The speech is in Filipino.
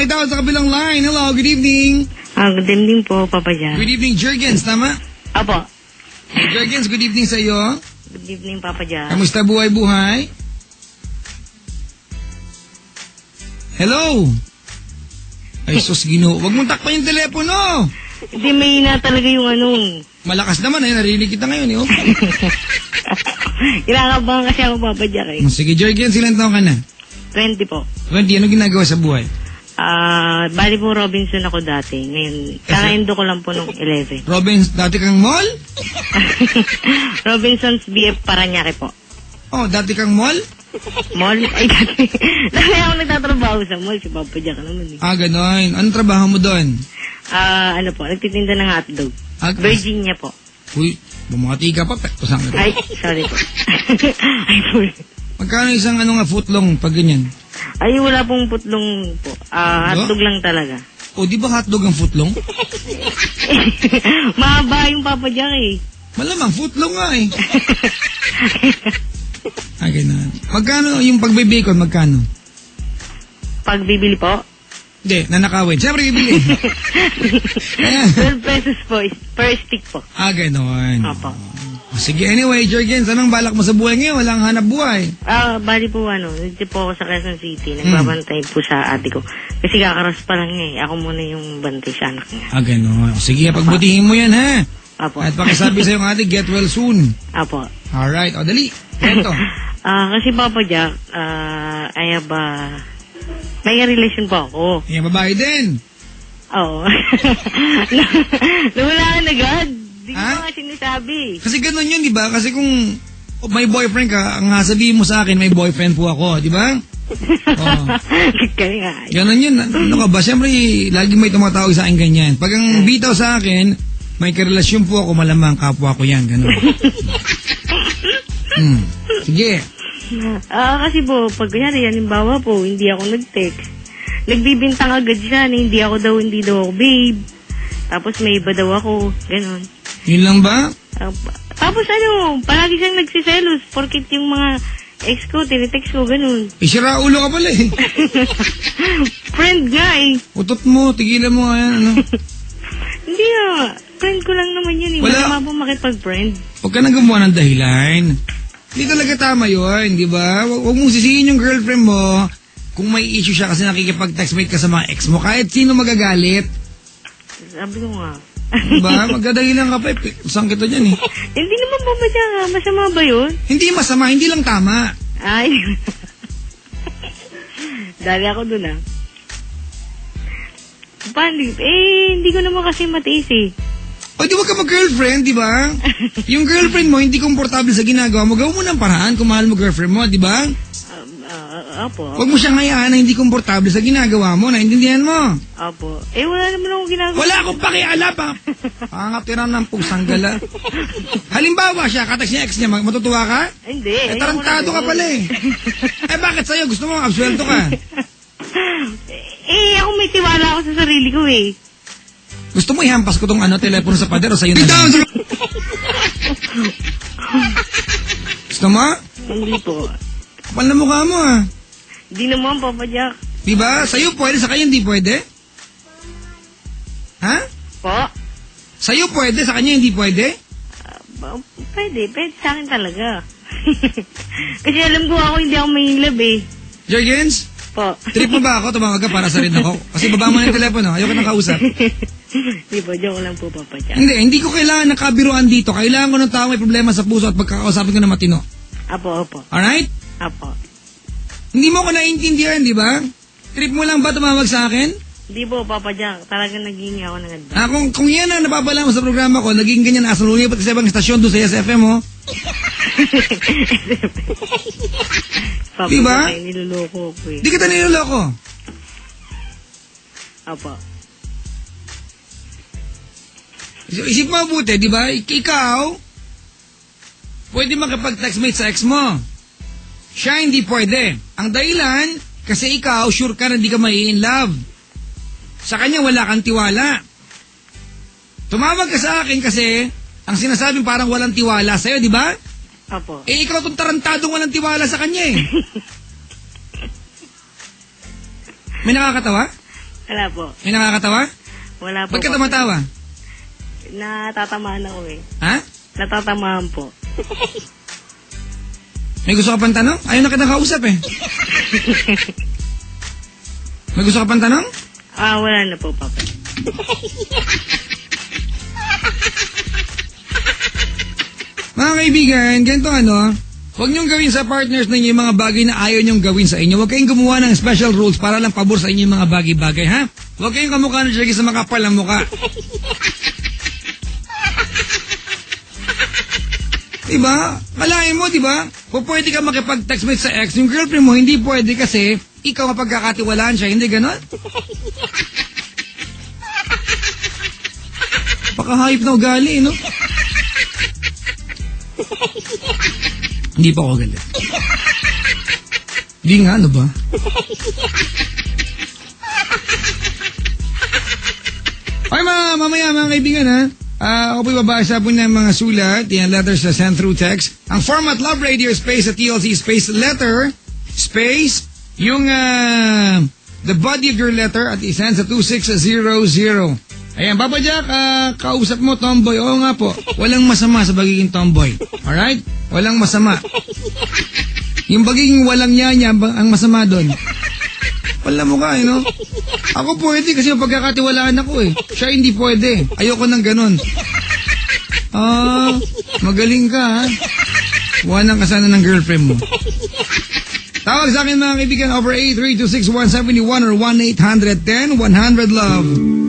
tao sa kabilang line. Hello, good evening. Good evening po, Papa Jan. Good evening, Jurgens, tama? Apo. Jurgens, good evening sa iyo. Good evening, Papa Jan. Kamusta buhay-buhay? Hello? Ay, sus, Ginoo. Huwag mong takpan yung telepono. Hindi, may na talaga yung Malakas naman, ayun, narinig kita ngayon, eh. Kinakabahan kasi ako, Papa Jan, eh. Sige, Jurgens, ilan taon ka na? 20 po. 20, ano ginagawa sa buhay? Bali po Robinson ako dati. Ngayon, kakaendo ko lang po nung 11. Dati kang mall? Robinson's BF Paranaque po. Oh, dati kang mall? Mall? Ay, dati. Dati ako nagtatrabaho sa mall. Si Papa Jack naman eh. Ganon. Anong trabaho mo doon? Ano po, nagtitinda ng hotdog. Virginia po. Uy, bumati ka pa. Ay, sorry po. Ay, sorry. Magkano isang footlong pag ganyan? Ay, wala pong putlong po. Hotdog lang talaga. O, di ba hotdog ang footlong? Mahaba yung Papa Jack eh. Malamang, footlong nga eh. Ganun. Magkano yung pagbibacon, magkano? Pagbibili po? Hindi, nanakawin. Siyempre, bibili. 12 pesos po, per stick po. Ganun. Opo. Sige, anyway, Jurgens, anong balak mo sa buhay ngayon? Walang hanap buhay. Bali po dito po ako sa Quezon City. Nagbabantay po sa ate ko. Kasi kakaras pa lang niya eh. Ako muna yung bantay sa anak niya. Ganun. Sige, pagbutihin mo yan, ha? Apo. At pakisabi sa yung ate, get well soon. Apo. Alright, dali. Ito. Kasi Papa Jack, may relasyon po ako. Yung babae din. Oo. Nawala ka na agad. Hindi ko nga sinasabi. Kasi ganun yun, di ba? Kasi kung may boyfriend ka, ang sabihin mo sa akin, may boyfriend po ako, di ba? Kaya nga. Ganun yun. Ano ka ba? Siyempre, lagi may tumatawag sa akin ganyan. Pag ang bitaw sa akin, may karelasyon po ako, malamang kapwa ko yan. Ganun. Sige. Kasi po, pag kunyari, halimbawa po, hindi ako nag-text. Nagbibintang agad siya na hindi daw ako babe. Tapos may iba daw ako. Ganun. Yun lang ba? Tapos palagi siyang nagsiselos porkit yung mga ex ko, tinitext ko, ganun. Sira ulo ka pala eh. Friend nga eh. Utot mo, tigilan mo nga yan, Hindi friend ko lang naman yun eh. Wala po makipag-friend. Huwag ka nang gumawa ng dahilan. Hindi talaga tama yun, di ba? Huwag mong sisihin yung girlfriend mo kung may issue siya kasi nakikipag-textmate ka sa mga ex mo. Kahit sino magagalit. Sabi ko nga. Diba? Magdadahilan ka pa. Saan kita dyan eh? Hindi naman ba dyan? Masama ba yun? Hindi masama, hindi lang tama. Ay. Dali ako dun Paano? Hindi ko naman kasi matiis eh. O di wag ka mag-girlfriend, di ba? Yung girlfriend mo, hindi komportable sa ginagawa mo, gawin mo ng paraan kung mahal mo girlfriend mo, di ba? Apo. Huwag mo siyang hayaan na hindi komportable sa ginagawa mo, naintindihan mo? Apo. Wala naman akong ginagawa. Wala akong pakialam pa. Pangatiran ng pusang gala. Halimbawa siya, katext niya ex niya, matutuwa ka? Hindi. Tarantado ka pala eh. Bakit sa'yo? Gusto mo absuelto ka? Ako may tiwala ako sa sarili ko eh. Gusto mo ihampas ko tong telepono sa pader o sa'yo na lang? Gusto mo? Hindi po. Kapal na mukha mo Hindi naman, Papa Jack. Diba? Sa'yo pwede, sa kanya hindi pwede? Ha? Po? Sa'yo pwede, sa kanya hindi pwede? Pwede sa akin talaga. Kasi alam ko ako hindi ako may love eh. Jurgens? Po. Trip mo ba ako? Tumawag ka para sa rin ako. Kasi baba mo na yung telepono. Ayoko nang kausap. Hindi po, joke lang po, Papa Jack. Hindi ko kailangan ng kabiruan dito. Kailangan ko ng tao may problema sa puso at pagkakausapin ko na matino. Apo. Alright? Apo. Hindi mo ko naiintindihan, di ba? Trip mo lang ba tumawag sa akin? Hindi po, Papa Jack. Talagang naging ako ng advice. Kung yan ang napapala mo sa programa ko, naging ganyan asal ulit pati sa ibang estasyon doon sa SFM, Papa diba? Jack, niloloko ko eh. Di kita niloloko. Apo. Isip mo mabuti, di ba? Ikaw, pwede makapag-textmate sa ex mo. Siya hindi pwede. Ang dahilan, kasi ikaw, sure ka na hindi ka mai-in love. Sa kanya, wala kang tiwala. Tumawag ka sa akin kasi, ang sinasabing parang walang tiwala sa'yo, di ba? Apo. Ikaw itong tarantadong walang tiwala sa kanya eh. May nakakatawa? Wala po. May nakakatawa? Wala po. Ba't ka tumatawa? Natatamaan ako eh. Ha? Natatamaan po. May gusto ka pang tanong? Ayaw na kitang kausap eh. May gusto ka pang tanong? Wala na po, Papa. Mga kaibigan, ganito huwag niyong gawin sa partners ninyo yung mga bagay na ayaw niyong gawin sa inyo. Huwag kayong gumawa ng special rules para lang pabor sa inyo yung mga bagay-bagay, ha? Huwag kayong kamukha na siya sa makapal ang mukha. Diba? Kalahin mo, diba? Pwede ka makipag-textmate sa ex. Yung girlfriend mo, hindi pwede kasi ikaw mapagkakatiwalaan siya. Hindi ganon? Pakahayop na ugali, no? Hindi pa ako galit. Hindi nga, ano ba? Ay, mamaya mga kaibigan, ha? Ako po'y babasa po ng mga sulat, yung letters na sent through text. Ang format Love Radio space at TLC space letter, space, yung the body of your letter at isend sa 2600. Ayan, Papa Jack, kausap mo, tomboy. Oo nga po, walang masama sa pagiging tomboy. Alright? Walang masama. Yung pagiging walang nyanya, ang masama doon. Wala mo ka, no? Ako pwede kasi pagkakatiwalaan ako eh. Siya hindi pwede. Ayoko nang ganun. Magaling ka, ha? Wanang kasana ng girlfriend mo. Tawag sa akin mga kaibigan over 8326171 or 1-800-10-100-LOVE.